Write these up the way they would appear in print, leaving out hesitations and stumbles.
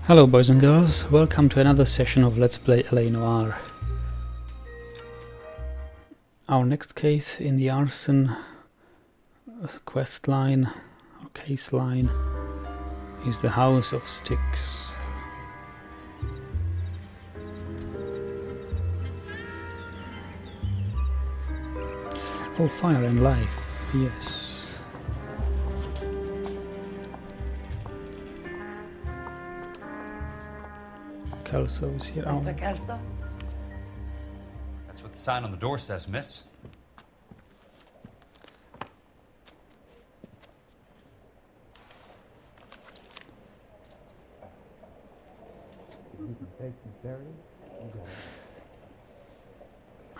Hello boys and girls, welcome to another session of Let's Play LA Noire. Our next case in the arson quest line, or case line, is the House of Sticks. Oh, fire and life, yes. Kelso is here. Mr. Kelso? That's what the sign on the door says, miss.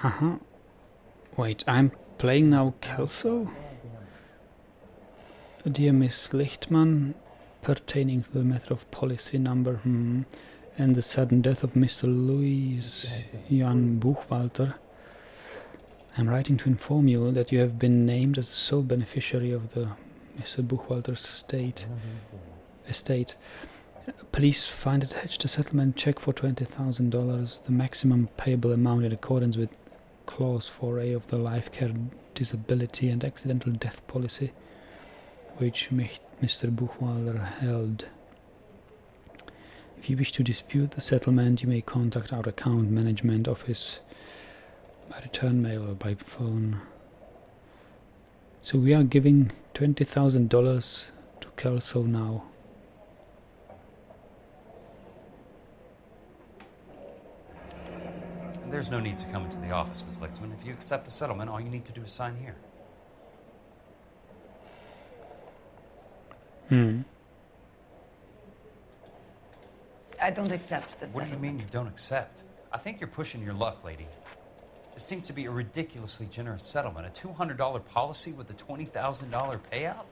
Uh-huh. Wait, I'm playing now Kelso? Dear Miss Lichtman, pertaining to the matter of policy number and the sudden death of Mr. Jan Buchwalter, I'm writing to inform you that you have been named as the sole beneficiary of the Mr. Buchwalter's estate. Please find attached a settlement check for $20,000, the maximum payable amount in accordance with Clause 4A of the Life Care, Disability and Accidental Death Policy, which Mr. Buchwalter held. If you wish to dispute the settlement, you may contact our account management office by return mail or by phone. So we are giving $20,000 to Kelso now. There's no need to come into the office, Miss Lichtman. If you accept the settlement, all you need to do is sign here. I don't accept the What do you mean you don't accept? I think you're pushing your luck, lady. This seems to be a ridiculously generous settlement. A $200 policy with a $20,000 payout?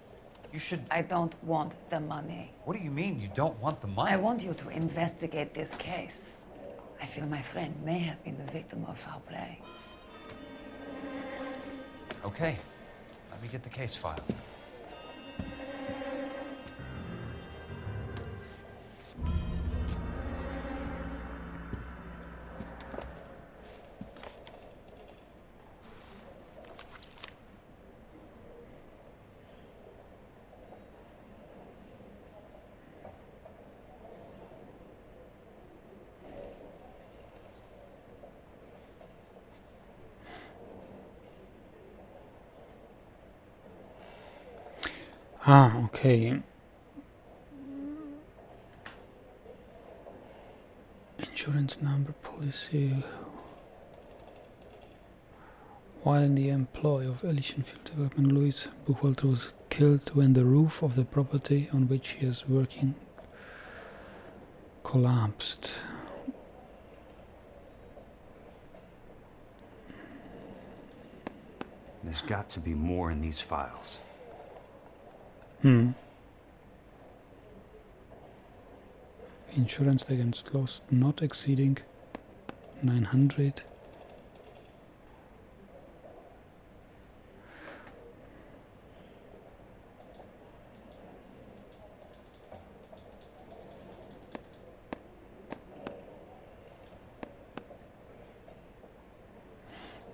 You should... I don't want the money. What do you mean you don't want the money? I want you to investigate this case. I feel my friend may have been the victim of foul play. Okay. Let me get the case file. Ah, okay. Insurance number, policy. While in the employ of Elysian Field Development, Louis Buchwalter was killed when the roof of the property on which he is working collapsed. There's got to be more in these files. Insurance against loss not exceeding 900.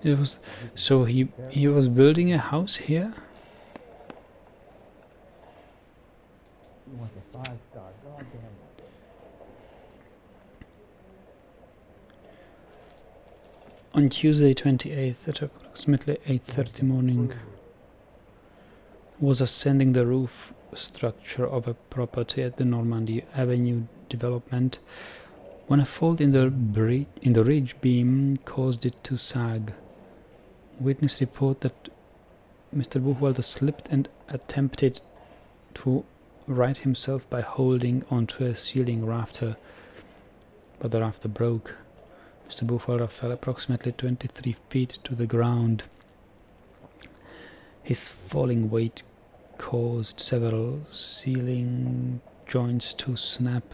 It was so he was building a house here. On Tuesday 28th at approximately 8:30 morning, was ascending the roof structure of a property at the Normandy Avenue development when a fault in the ridge beam caused it to sag. Witness report that Mr. Buchwalter slipped and attempted to right himself by holding onto a ceiling rafter, but the rafter broke. Mr. Buchwalter fell approximately 23 feet to the ground. His falling weight caused several ceiling joints to snap,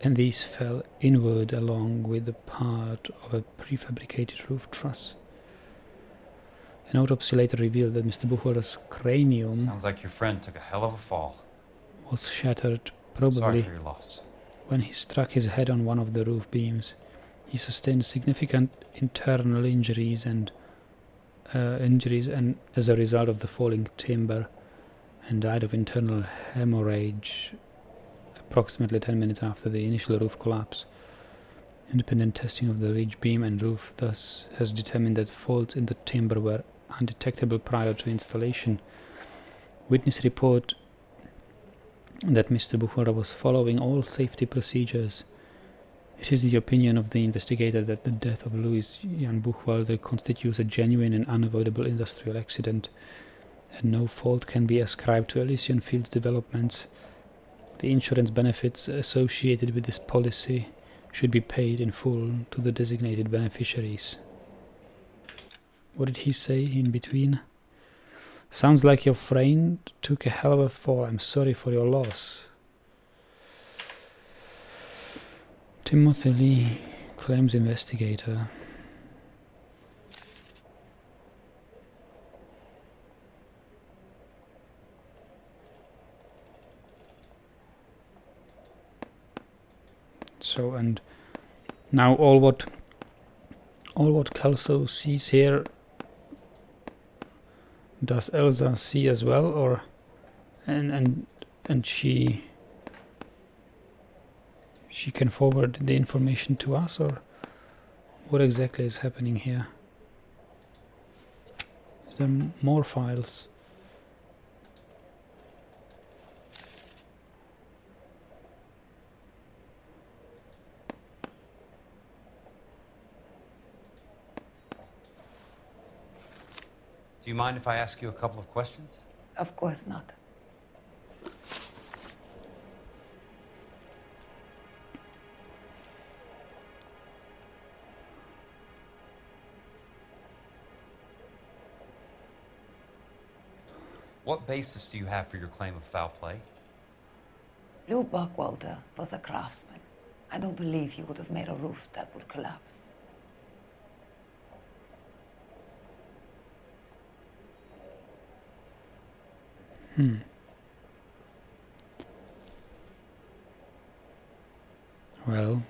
and these fell inward along with the part of a prefabricated roof truss. An autopsy later revealed that Mr. Buchwalter's cranium Sounds like your friend took a hell of a fall. was shattered, Sorry probably for your loss. When he struck his head on one of the roof beams, he sustained significant internal injuries and as a result of the falling timber, and died of internal hemorrhage approximately 10 minutes after the initial roof collapse. Independent testing of the ridge beam and roof thus has determined that faults in the timber were undetectable prior to installation. Witness report that Mr. Buchwalter was following all safety procedures. It is the opinion of the investigator that the death of Louis Jan Buchwalter constitutes a genuine and unavoidable industrial accident, and no fault can be ascribed to Elysian Fields developments. The insurance benefits associated with this policy should be paid in full to the designated beneficiaries. What did he say in between? Sounds like your friend took a hell of a fall. I'm sorry for your loss. Timothy Lee, claims investigator. So, and now all what Kelso sees here, does Elsa see as well, or and she can forward the information to us, or what exactly is happening here? Is there more files? Do you mind if I ask you a couple of questions? Of course not. What basis do you have for your claim of foul play? Lou Buchwalter was a craftsman. I don't believe he would have made a roof that would collapse. Well,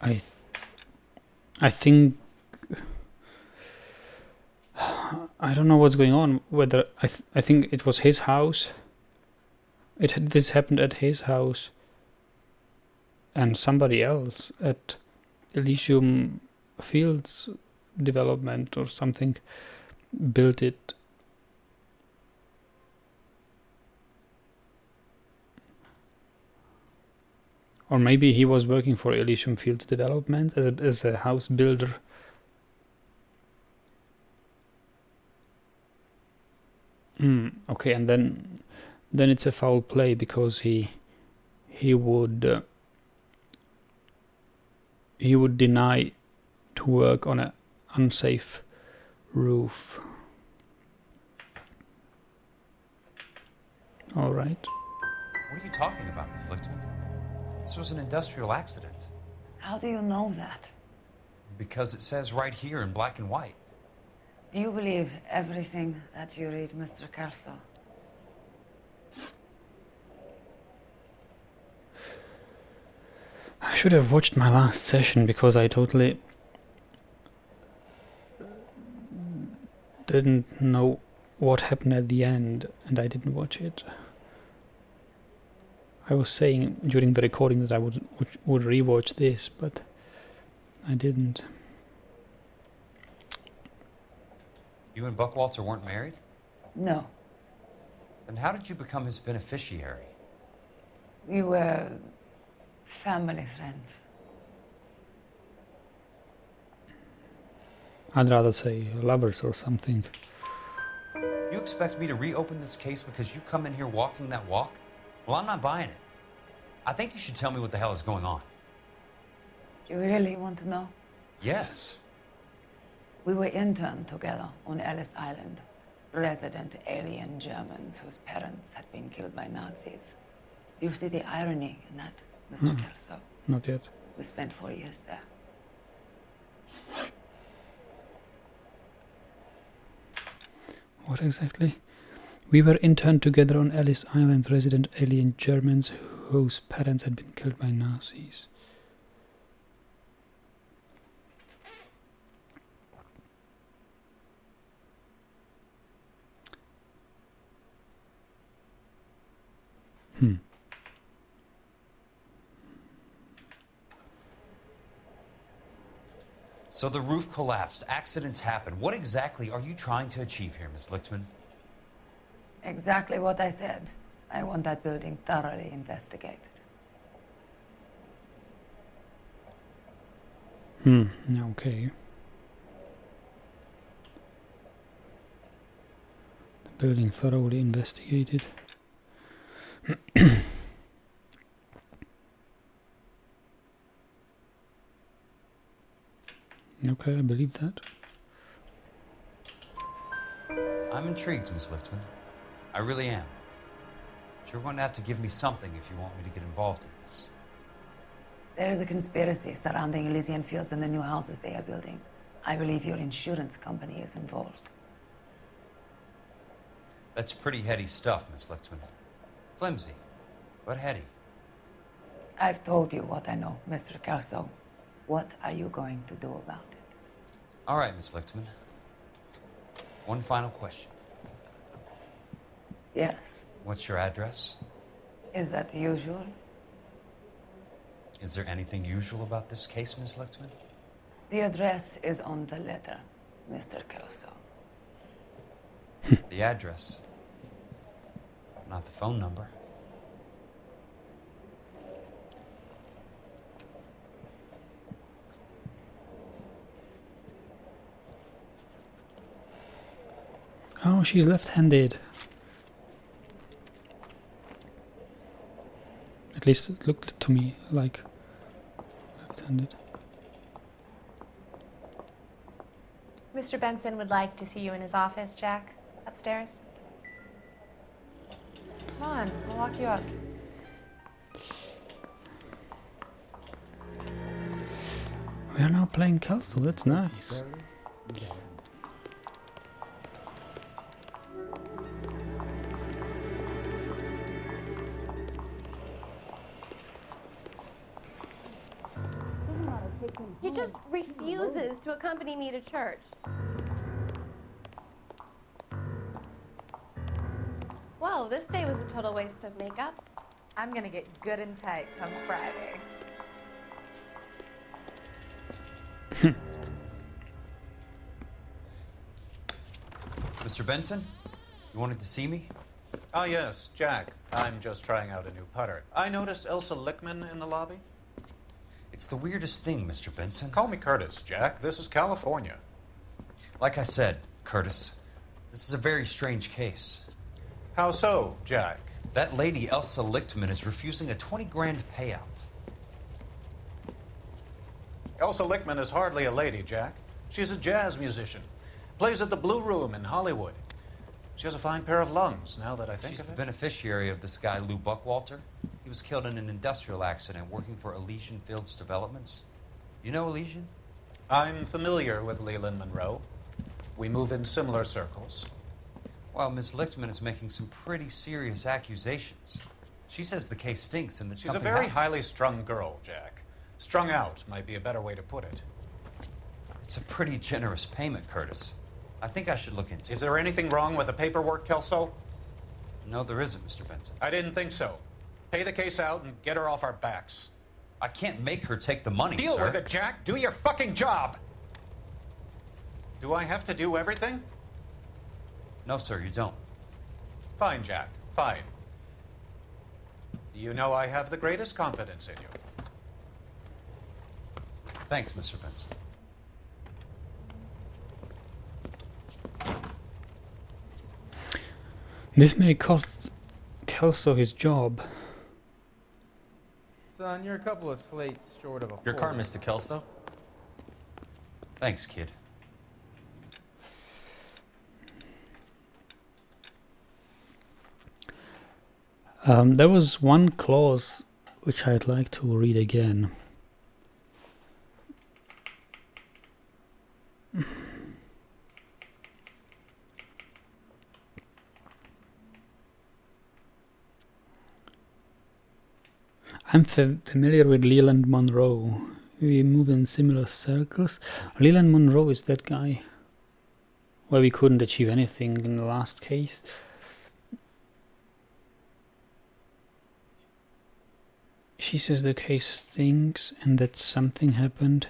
I think I don't know what's going on. Whether I think it was his house. This happened at his house, and somebody else at Elysian Fields Development or something built it. Or maybe he was working for Elysian Fields Development as a house builder. Okay, and then it's a foul play because he would deny to work on an unsafe roof. All right. What are you talking about, Ms. Lichtman? This was an industrial accident. How do you know that? Because it says right here in black and white. Do you believe everything that you read, Mr. Kelso? I should have watched my last session because I totally didn't know what happened at the end, and I didn't watch it. I was saying during the recording that I would rewatch this, but I didn't. You and Buchwalter weren't married? No. Then how did you become his beneficiary? We were family friends. I'd rather say lovers or something. You expect me to reopen this case because you come in here walking that walk? Well, I'm not buying it. I think you should tell me what the hell is going on. You really want to know? Yes. We were interned together on Ellis Island, resident alien Germans whose parents had been killed by Nazis. Do you see the irony in that, Mr. Kelso? Not yet. We spent 4 years there. What exactly? We were interned together on Ellis Island, resident alien Germans whose parents had been killed by Nazis. So the roof collapsed, accidents happened. What exactly are you trying to achieve here, Miss Lichtman? Exactly what I said. I want that building thoroughly investigated. Okay. The building thoroughly investigated. Okay, I believe that. I'm intrigued, Miss Lichtman. I really am. But you're going to have to give me something if you want me to get involved in this. There is a conspiracy surrounding Elysian fields and the new houses they are building. I believe your insurance company is involved. That's pretty heady stuff, Miss Lichtman. Flimsy, but heady. I've told you what I know, Mr. Kelso. What are you going to do about it? All right, Miss Lichtman. One final question. Yes. What's your address? Is that usual? Is there anything usual about this case, Miss Lichtman? The address is on the letter, Mr. Kelso. The address, not the phone number. Oh, she's left-handed. At least it looked to me like left-handed. Mr. Benson would like to see you in his office, Jack. Upstairs. Come on, I'll walk you up. We are now playing Kelso, that's nice. He just refuses to accompany me to church. Whoa, this day was a total waste of makeup. I'm gonna get good and tight come Friday. Mr. Benson, you wanted to see me? Ah, yes, Jack. I'm just trying out a new putter. I noticed Elsa Lichtman in the lobby. It's the weirdest thing, Mr. Benson. Call me Curtis, Jack. This is California. Like I said, Curtis, this is a very strange case. How so, Jack? That lady, Elsa Lichtman, is refusing a 20 grand payout. Elsa Lichtman is hardly a lady, Jack. She's a jazz musician. Plays at the Blue Room in Hollywood. She has a fine pair of lungs, now that I think She's of the it. beneficiary of this guy, Lou Buchwalter. He was killed in an industrial accident working for Elysian Fields Developments. You know Elysian? I'm familiar with Leland Monroe. We move in similar circles. Well, Miss Lichtman is making some pretty serious accusations. She says the case stinks and that She's a something very happened. highly strung girl, Jack. Strung out might be a better way to put it. It's a pretty generous payment, Curtis. I think I should look into it. Is there anything wrong with the paperwork, Kelso? No, there isn't, Mr. Benson. I didn't think so. Pay the case out and get her off our backs. I can't make her take the money, Deal sir. with it, Jack. Do your fucking job. Do I have to do everything? No, sir, you don't. Fine, Jack. Fine. You know I have the greatest confidence in you. Thanks, Mr. Benson. This may cost Kelso his job. Son, you're a couple of slates short of a Your car, four. Mr. Kelso. Thanks, kid. There was one clause which I'd like to read again. I'm familiar with Leland Monroe. We move in similar circles. Leland Monroe is that guy where we couldn't achieve anything in the last case. She says the case stinks and that something happened.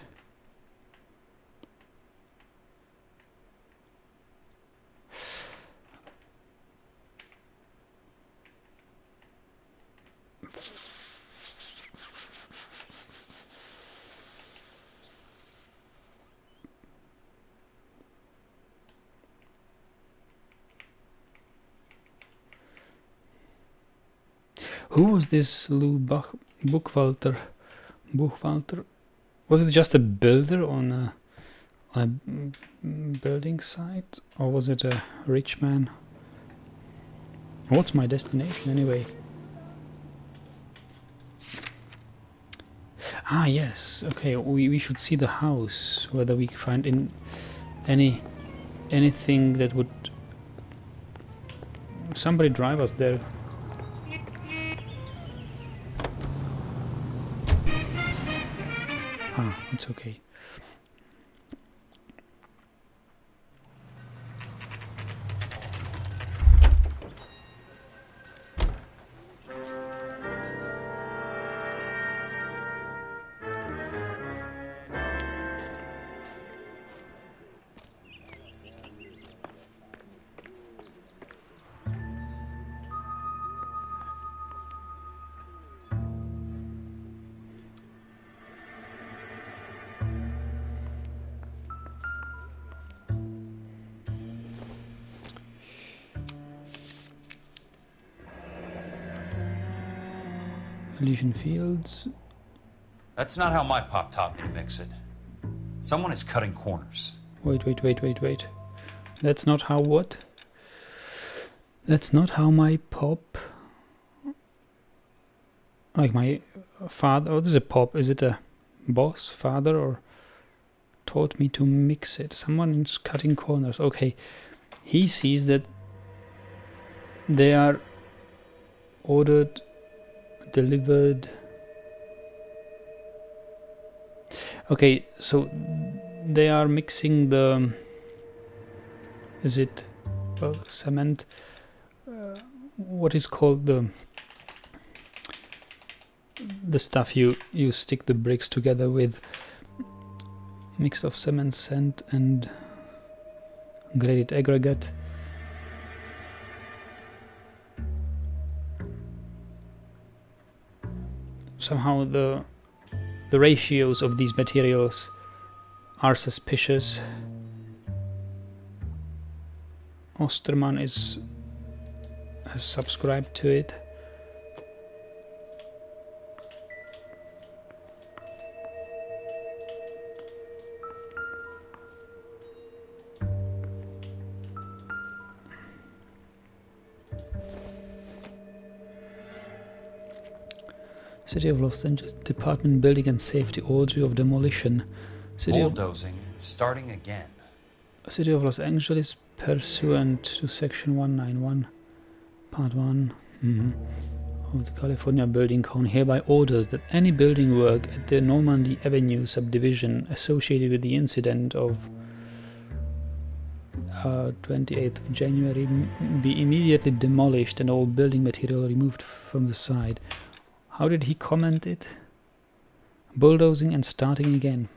Who was this Lou Buchwalter? Was it just a builder on a building site, or was it a rich man? What's my destination anyway? Ah, yes. Okay, we should see the house, whether we find in anything that would somebody drive us there. Ah, it's okay. Elysian Fields. That's not how my pop taught me to mix it. Someone is cutting corners. Wait. That's not how what? That's not how my pop... Like my father... Oh, this is a pop. Is it a boss, father, or... Taught me to mix it. Someone is cutting corners. Okay. He sees that they are ordered, delivered... Okay, so they are mixing the... Is it... Well, cement... what is called the stuff you stick the bricks together with? Mix of cement, sand and graded aggregate. Somehow the ratios of these materials are suspicious. Osterman has subscribed to it. City of Los Angeles Department Building and Safety Order of Demolition. Bulldozing and starting again. City of Los Angeles, pursuant to Section 191, Part 1 of the California Building Code, hereby orders that any building work at the Normandy Avenue subdivision associated with the incident of 28th of January be immediately demolished and all building material removed from the site. How did he comment it? Bulldozing and starting again.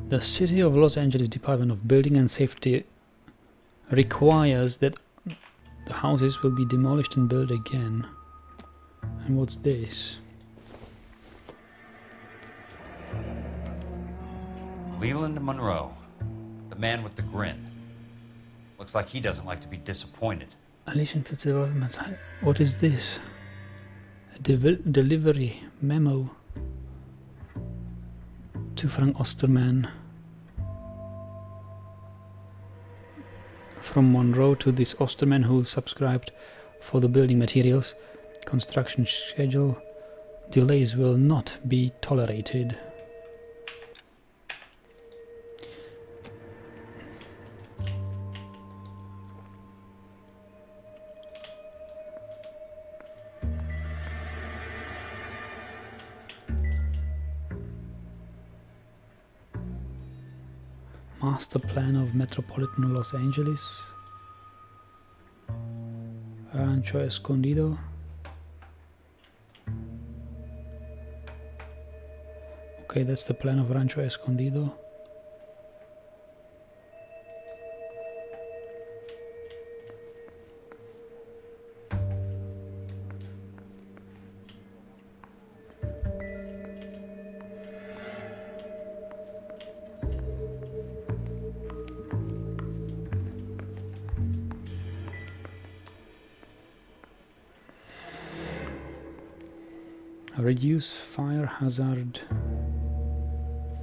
The City of Los Angeles Department of Building and Safety requires that the houses will be demolished and built again. And what's this? Leland Monroe, the man with the grin. Looks like he doesn't like to be disappointed. Elysian Development. What is this? A delivery memo to Frank Osterman from Monroe to this Osterman who subscribed for the building materials. Construction schedule. Delays will not be tolerated. Master plan of Metropolitan Los Angeles. Rancho Escondido. Okay, that's the plan of Rancho Escondido. Reduce fire hazard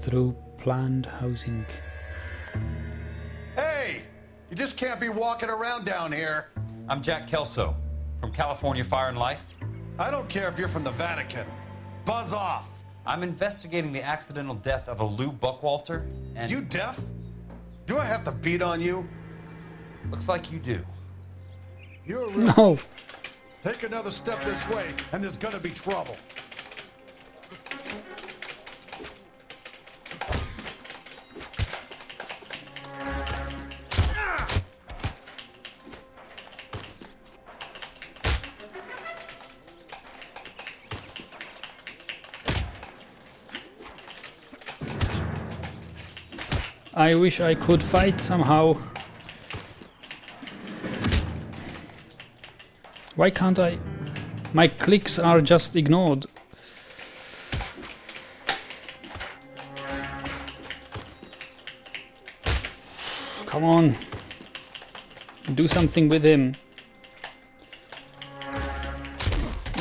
through planned housing. Hey! You just can't be walking around down here. I'm Jack Kelso from California Fire and Life. I don't care if you're from the Vatican. Buzz off. I'm investigating the accidental death of a Lou Buchwalter, and You deaf? Do I have to beat on you? looks like you do. You're a real... No! Take another step this way, and there's gonna be trouble. I wish I could fight somehow. Why can't I? My clicks are just ignored. Come on. Do something with him.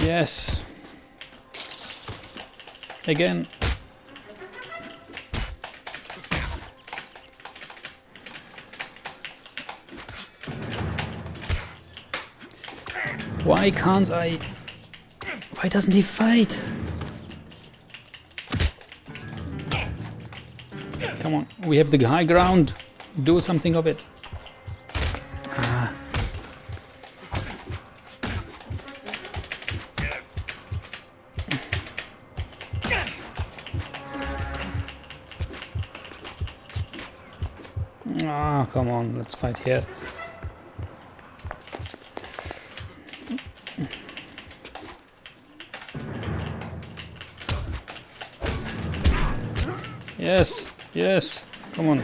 Yes. Again. Why can't I? Why doesn't he fight? Come on, we have the high ground. Do something of it. Ah. Ah, come on, let's fight here. Yes, yes, come on.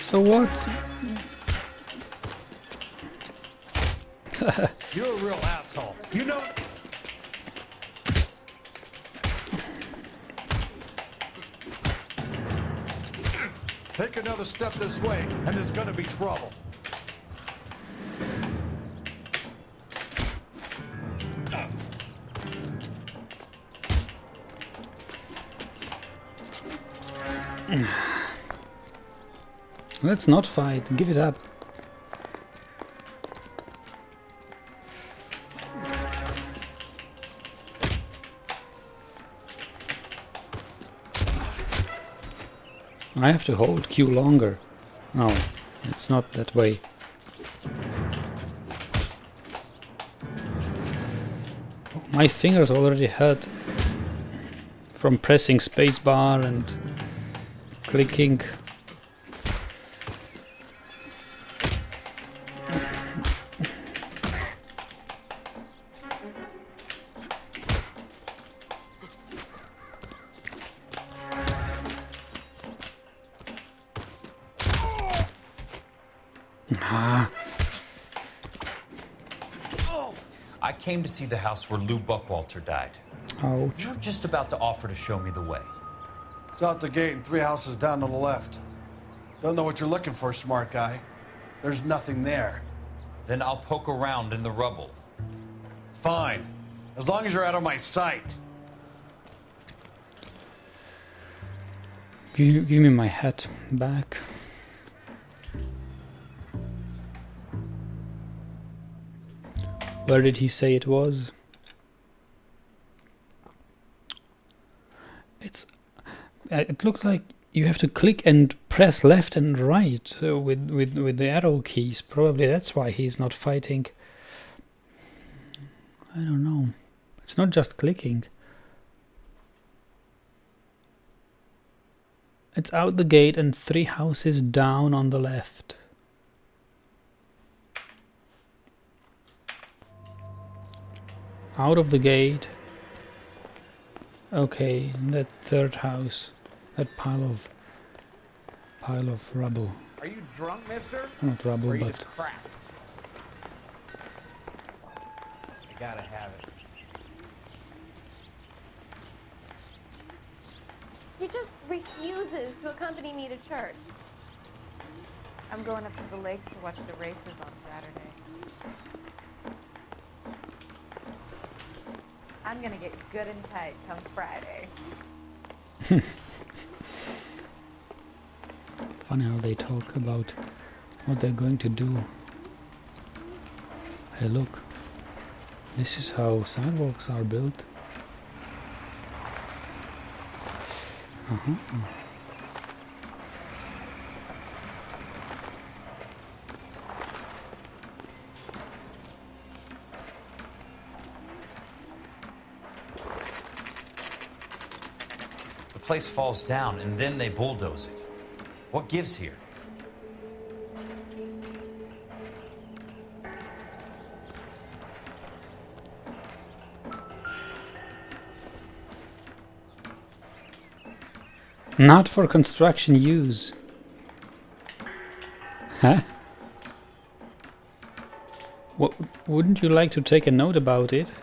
So what? You're a real asshole. You know... Take another step this way, and there's gonna be trouble. Let's not fight. Give it up. I have to hold Q longer. No, it's not that way. My fingers already hurt from pressing spacebar and clicking. I came to see the house where Lou Buchwalter died. Ouch. You were just about to offer to show me the way. It's out the gate and 3 houses down to the left. Don't know what you're looking for, smart guy. There's nothing there. Then I'll poke around in the rubble. Fine. As long as you're out of my sight. Give me my hat back. Where did he say it was? It looked like you have to click and press left and right with the arrow keys. Probably that's why he's not fighting. I don't know. It's not just clicking. It's out the gate and 3 houses down on the left. Out of the gate. Okay, that 3rd house. That pile of rubble. Are you drunk, mister? Not rubble, Or are you but just cracked? I gotta have it. He just refuses to accompany me to church. I'm going up to the lakes to watch the races on Saturday. I'm gonna get good and tight come Friday. funny how they talk about what they're going to do. Hey, look. This is how sidewalks are built. The place falls down and then they bulldoze it. What gives here? Not for construction use. Huh? Wouldn't you like to take a note about it?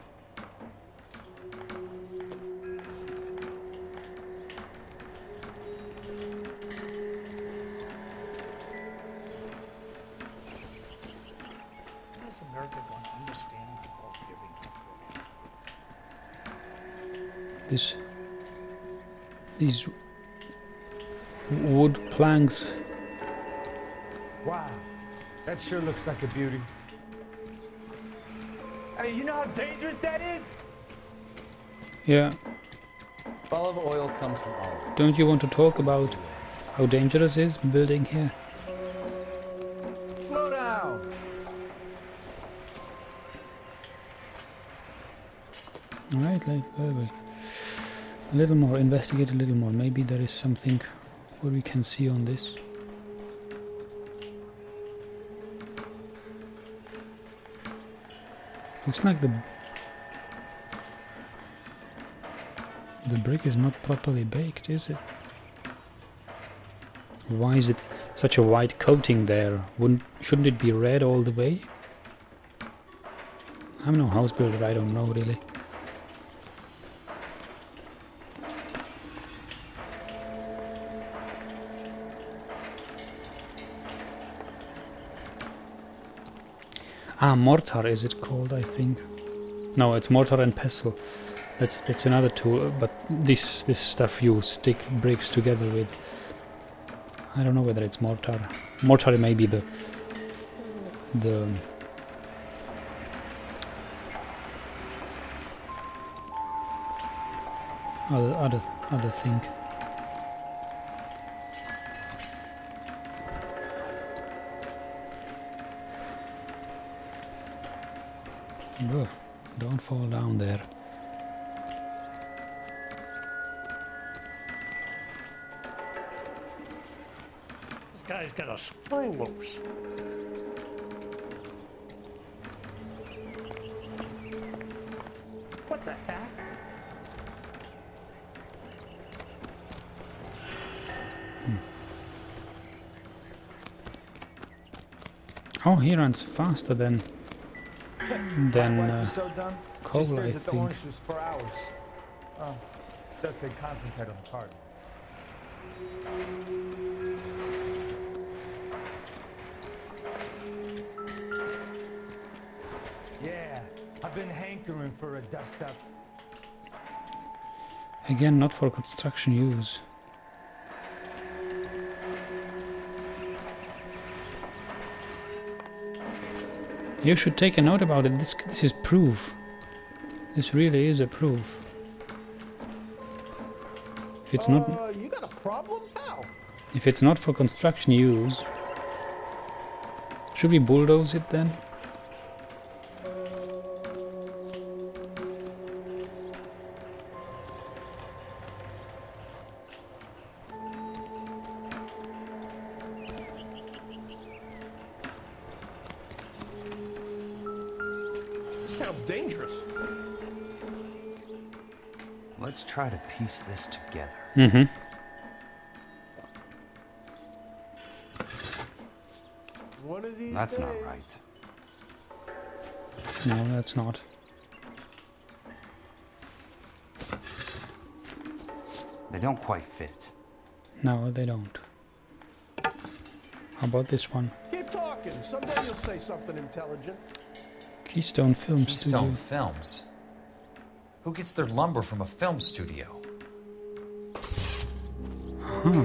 These wood planks. Wow, that sure looks like a beauty. I mean, you know how dangerous that is? Yeah. Olive oil comes from olive. Don't you want to talk about how dangerous it is building here? Slow down. Alright, like a little more, investigate a little more. Maybe there is something what we can see on this. Looks like the brick is not properly baked, is it? Why is it such a white coating there? Shouldn't it be red all the way? I'm no house builder, I don't know really. Ah, mortar is it called, I think. No, it's mortar and pestle. That's another tool, but this stuff you stick bricks together with. I don't know whether it's mortar. Mortar may be the other thing. Ugh, don't fall down there. This guy's got a screw loose. What the heck? Oh, he runs faster than So done. Cole, She I stares at the think. orange juice for hours. Oh, does say concentrate on the card. Yeah, I've been hankering for a dust up. Again, not for construction use. You should take a note about it. This is proof. This really is a proof. If it's not, You got a problem, pal? If it's not for construction use, should we bulldoze it then? This town's dangerous. Let's try to piece this together. Mm-hmm. One of these That's not days. right. No, that's not. They don't quite fit. No, they don't. How about this one? Keep talking. Someday you'll say something intelligent. Keystone Film Keystone Studio. Films. Who gets their lumber from a film studio? Huh.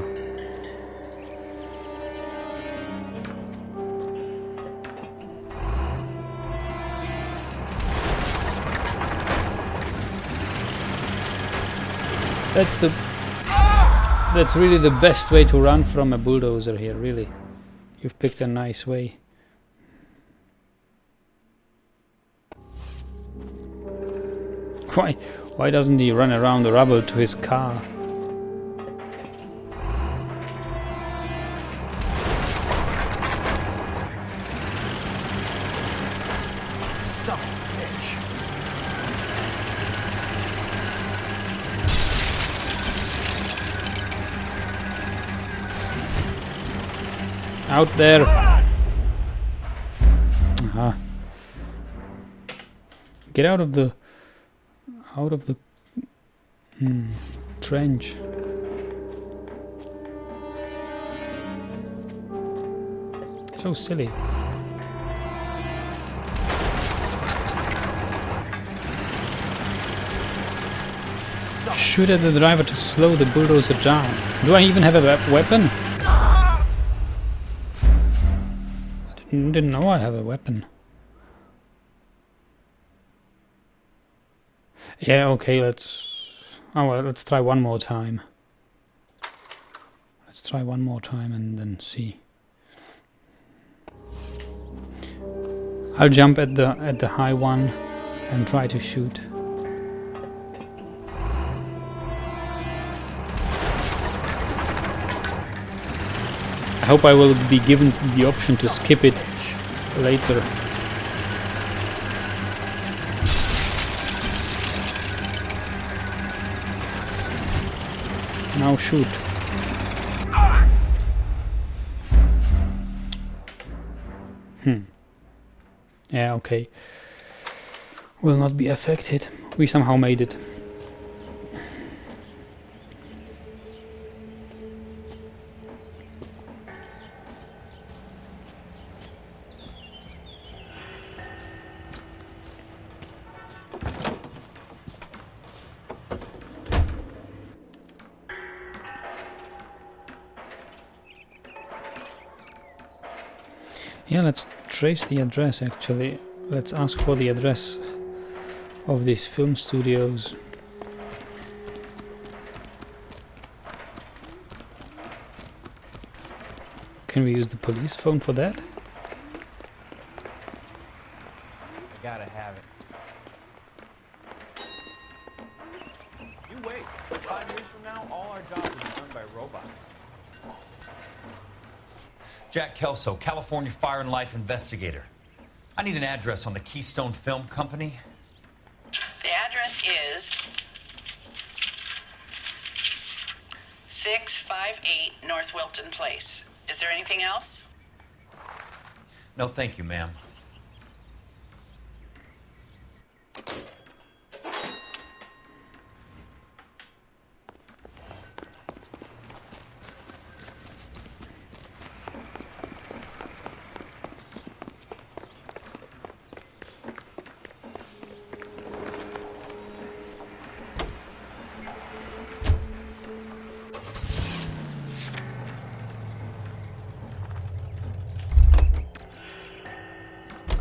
That's really the best way to run from a bulldozer here, really. You've picked a nice way. Why doesn't he run around the rubble to his car? Son of a bitch. Out there! Uh-huh. Get out of the trench. So silly. Shoot at the driver to slow the bulldozer down. Do I even have a weapon? Didn't know I have a weapon. Yeah, okay, let's try one more time. Let's try one more time and then see. I'll jump at the high one and try to shoot. I hope I will be given the option to skip it later. Now shoot. Yeah, okay. Will not be affected. We somehow made it. Yeah, let's trace the address actually. Let's ask for the address of these film studios. Can we use the police phone for that? I gotta have it. You wait. 5 years from now, all our jobs will be done by robots. Jack Kelso, California Fire and Life investigator. I need an address on the Keystone Film Company. The address is 658 North Wilton Place. Is there anything else? No, thank you, ma'am.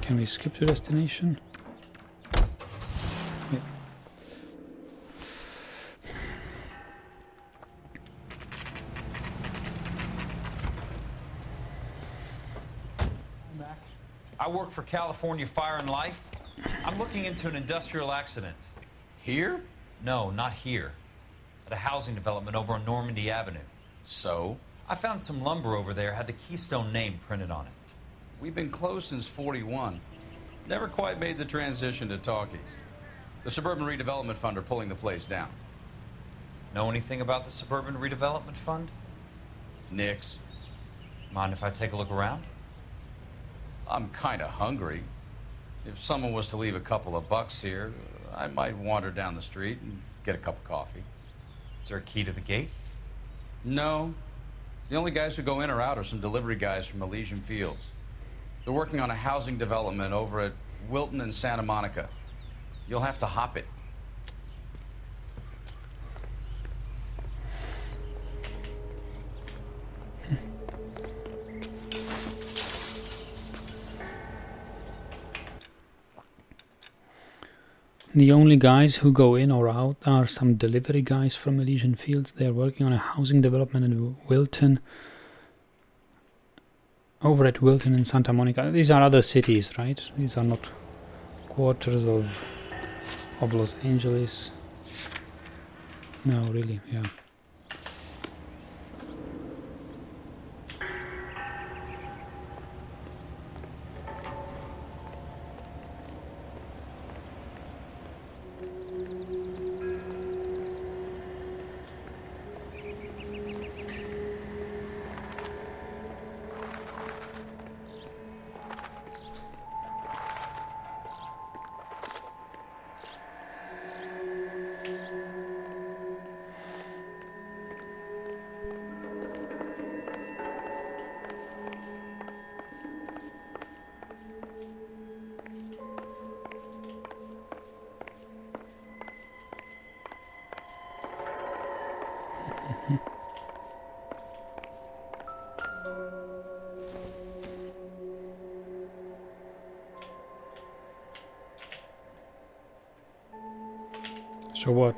Can we skip to destination? Yeah. I work for California Fire and Life. I'm looking into an industrial accident. Here? No, not here. At a housing development over on Normandy Avenue. So? I found some lumber over there, had the Keystone name printed on it. We've been closed since '41. Never quite made the transition to talkies. The Suburban Redevelopment Fund are pulling the place down. Know anything about the Suburban Redevelopment Fund? Nix. Mind if I take a look around? I'm kind of hungry. If someone was to leave a couple of bucks here, I might wander down the street and get a cup of coffee. Is there a key to the gate? No. The only guys who go in or out are some delivery guys from Elysian Fields. They're working on a housing development over at Wilton and Santa Monica. You'll have to hop it. The only guys who go in or out are some delivery guys from Elysian Fields. They are working on a housing development in Wilton. Over at Wilton and Santa Monica. These are other cities, right? These are not quarters of Los Angeles. No, really, yeah. So what?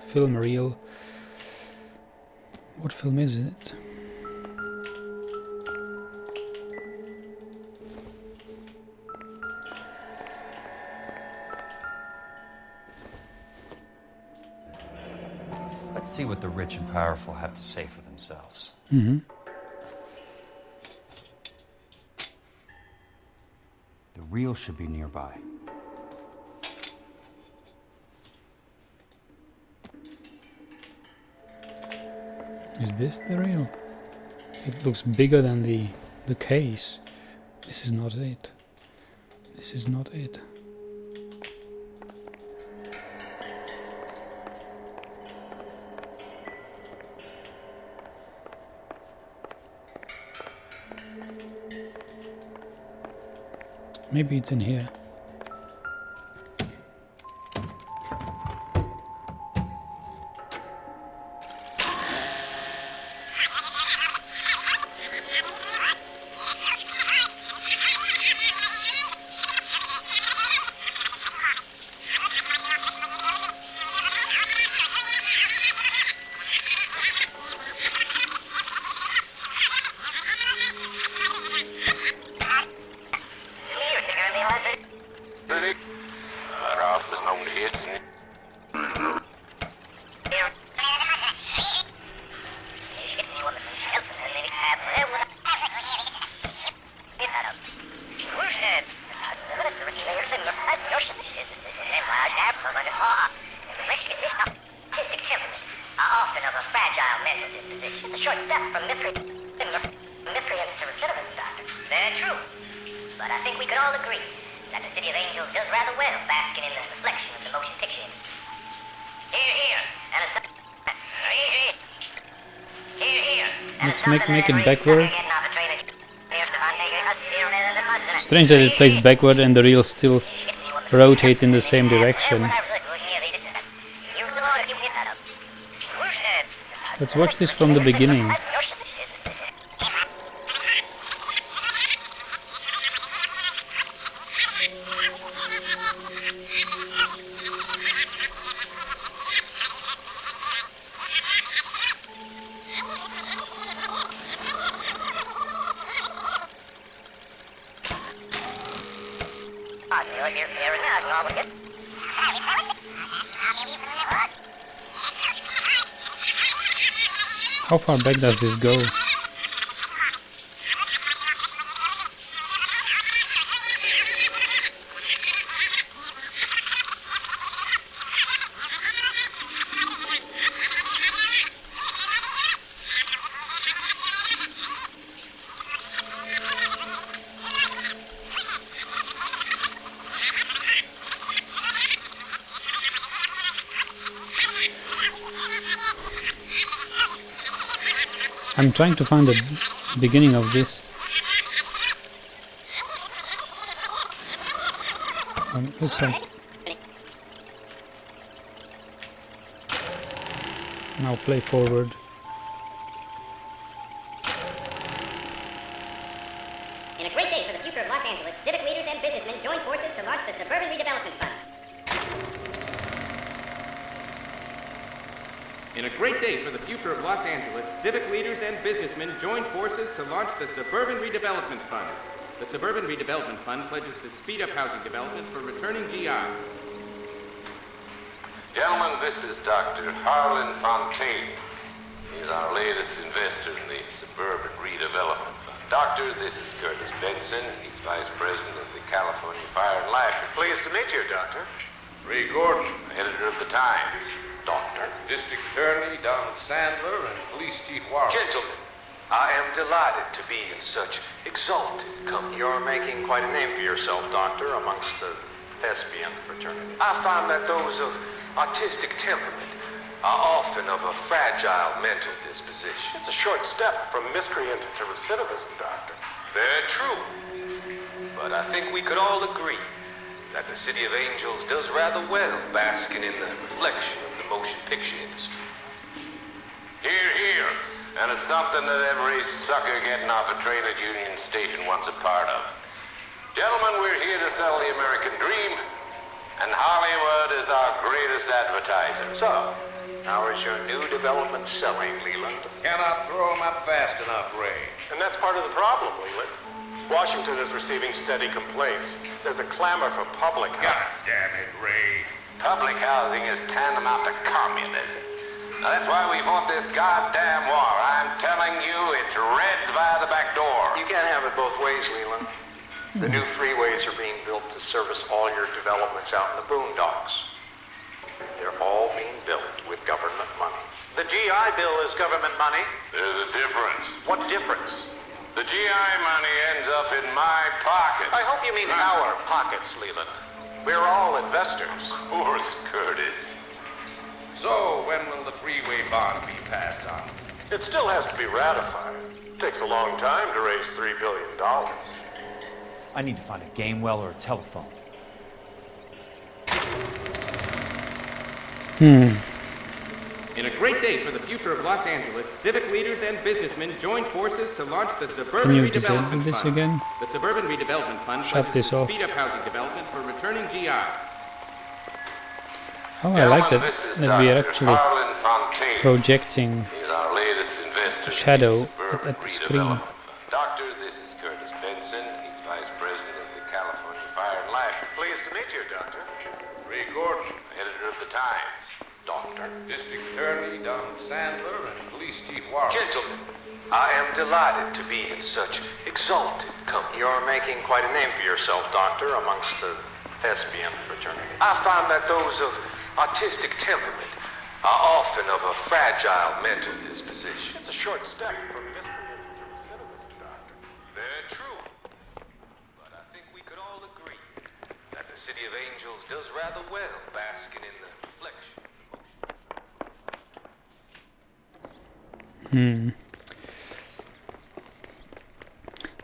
Film reel? What film is it? Let's see what the rich and powerful have to say for themselves. Mm-hmm. The reel should be nearby. Is this the reel? It looks bigger than the case. This is not it. This is not it. Maybe it's in here. Make it backward. Strange that it plays backward and the reel still rotates in the same direction. Let's watch this from the beginning. How far back does this go? I'm trying to find the beginning of this. Looks like... Now play forward. In a great day for the future of Los Angeles, civic leaders and businessmen joined forces to launch the Suburban Redevelopment Fund. In a great day for the future of Los Angeles, civic leaders and businessmen joined forces to launch the Suburban Redevelopment Fund. The Suburban Redevelopment Fund pledges to speed up housing development for returning GI. Gentlemen, this is Dr. Harlan Fontaine. He's our latest investor in the Suburban Redevelopment Fund. Doctor, this is Curtis Benson. He's Vice President of the California Fire and Life. Pleased to meet you, Doctor. Ray Gordon, editor of the Times. Doctor. District Attorney Donald Sandler and Police Chief Warren. Gentlemen, I am delighted to be in such exalted company. You're making quite a name for yourself, Doctor, amongst the thespian fraternity. I find that those of artistic temperament are often of a fragile mental disposition. It's a short step from miscreant to recidivism, Doctor. Very true. But I think we could all agree that the City of Angels does rather well basking in the reflection of the motion picture industry. Hear, hear. And it's something that every sucker getting off a train at Union Station wants a part of. Gentlemen, we're here to sell the American dream, and Hollywood is our greatest advertiser. So, how is your new development selling, Leland? Cannot throw 'em up fast enough, Ray. And that's part of the problem, Leland. Washington is receiving steady complaints. There's a clamor for public housing. God damn it, Ray. Public housing is tantamount to communism. Now, that's why we fought this goddamn war. I'm telling you, it's Reds via the back door. You can't have it both ways, Leland. The new freeways are being built to service all your developments out in the boondocks. They're all being built with government money. The GI Bill is government money. There's a difference. What difference? The GI money ends up in my pocket. I hope you mean our pockets, Leland. We're all investors. Of course, Curtis. So, when will the freeway bond be passed on? It still has to be ratified. It takes a long time to raise $3 billion. I need to find a game well or a telephone. In a great day for the future of Los Angeles, civic leaders and businessmen joined forces to launch the Suburban Can you Redevelopment disable this Fund. again? The Suburban Redevelopment Fund Shut pledges this to off. speed up housing development for returning GIs. Oh, I like that, This is that we are Dr. actually Harlan Fontaine. projecting He's our latest investor a shadow in the Suburban at the screen. Redevelopment Fund. Doctor, this is Curtis Benson. He's Vice President of the California Fire and Life. Pleased to meet you, Doctor. Ray Gordon, editor of the Times. Doctor. District Attorney Donald Sandler and Police Chief Warren. Gentlemen, I am delighted to be in such exalted company. You're making quite a name for yourself, Doctor, amongst the thespian fraternity. I find that those of artistic temperament are often of a fragile mental disposition. It's a short step from miscreant to recidivism, Doctor. Very true. But I think we could all agree that the City of Angels does rather well basking in the reflection.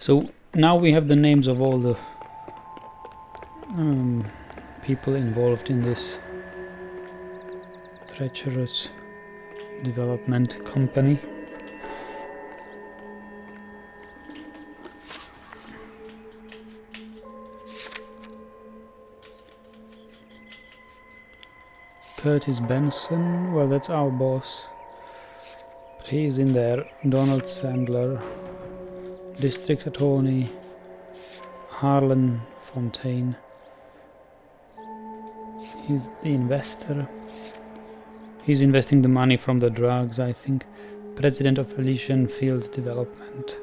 So now we have the names of all the people involved in this treacherous development company. Curtis Benson, well, that's our boss. But he's in there. Donald Sandler, District Attorney Harlan Fontaine, He's the investor. He's investing the money from the drugs, I think. President of Elysian Fields Development.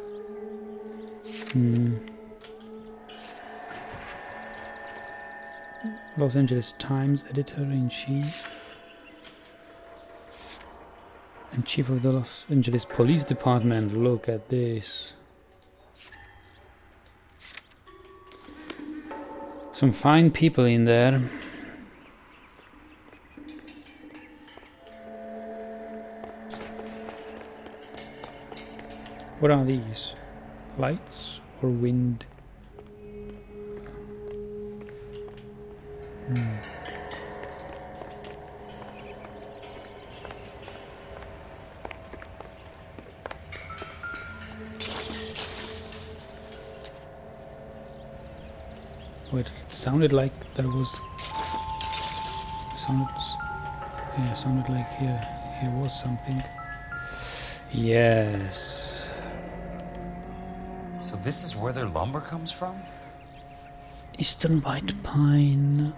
Los Angeles Times editor-in-chief. And chief of the Los Angeles Police Department. Look at this. Some fine people in there. What are these? Lights or wind? Wait, it sounded like there was... sounded like here was something. Yes. So this is where their lumber comes from? Eastern white pine.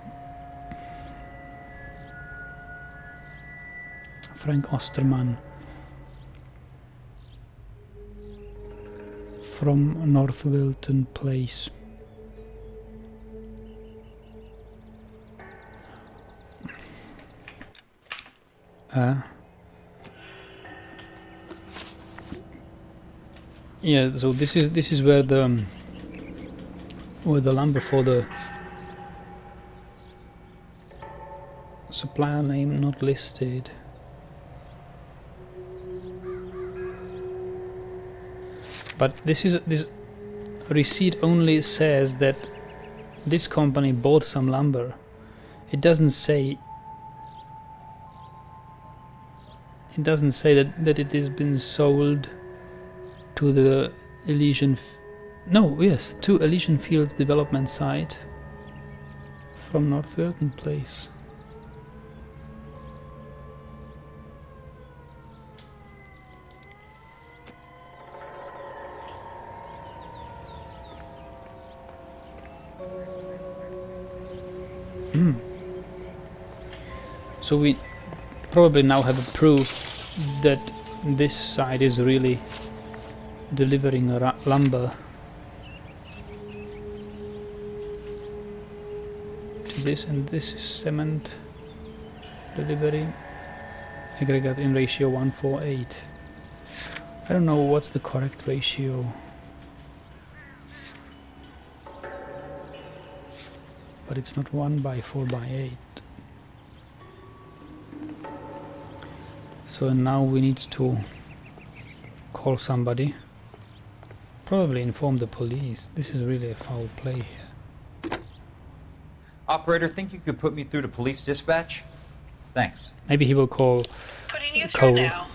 Frank Osterman. From North Wilton Place. Yeah, so this is where the lumber for the supplier name not listed. But this receipt only says that this company bought some lumber. It doesn't say that it has been sold to the Elysian to Elysian Fields development site from North Wilton Place. So we probably now have a proof that this site is really delivering lumber to this, and this is cement delivery aggregate in ratio 1:48. I don't know what's the correct ratio, but it's not 1/4/8. So now we need to call somebody. Probably inform the police. This is really a foul play here. Operator, think you could put me through to police dispatch? Thanks. Maybe he will call Cole. Now.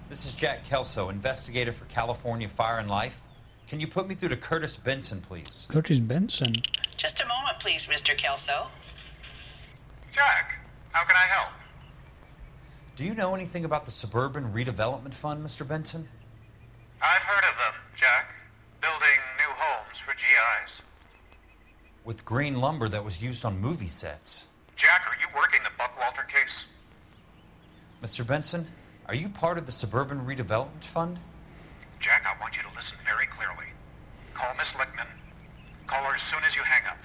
This is Jack Kelso, investigator for California Fire and Life. Can you put me through to Curtis Benson, please? Curtis Benson? Just a moment, please, Mr. Kelso. Jack, how can I help? Do you know anything about the Suburban Redevelopment Fund, Mr. Benson? I've heard of them, Jack. Building new homes for GIs. With green lumber that was used on movie sets. Jack, are you working the Buchwalter case? Mr. Benson, are you part of the Suburban Redevelopment Fund? Jack, I want you to listen very clearly. Call Miss Lichtman. Call her as soon as you hang up.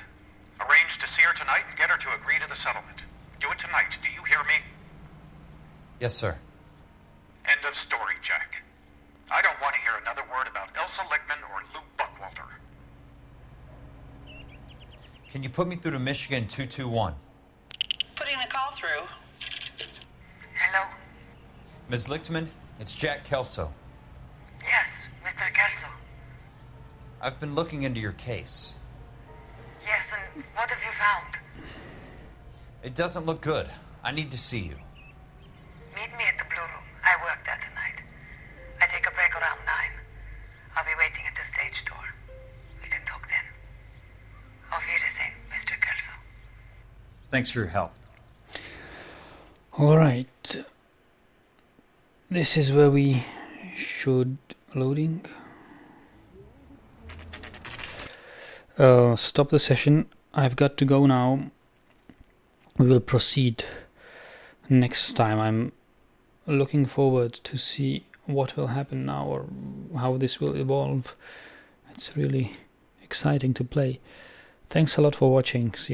Arrange to see her tonight and get her to agree to the settlement. Do it tonight. Do you hear me? Yes, sir. End of story, Jack. I don't want to hear another word about Elsa Lichtman or Lou Buchwalter. Can you put me through to Michigan 221? Putting the call through. Hello? Ms. Lichtman, it's Jack Kelso. Yes, Mr. Kelso. I've been looking into your case. Yes, and what have you found? It doesn't look good. I need to see you. Meet me at the Blue Room. I work there tonight. I take a break around 9. I'll be waiting at the stage door. We can talk then. Auf Wiedersehen, Mr. Kelso. Thanks for your help. Alright. This is where we should... Loading. Stop the session. I've got to go now. We will proceed next time. I'm looking forward to see what will happen now or how this will evolve. It's really exciting to play. Thanks a lot for watching. See you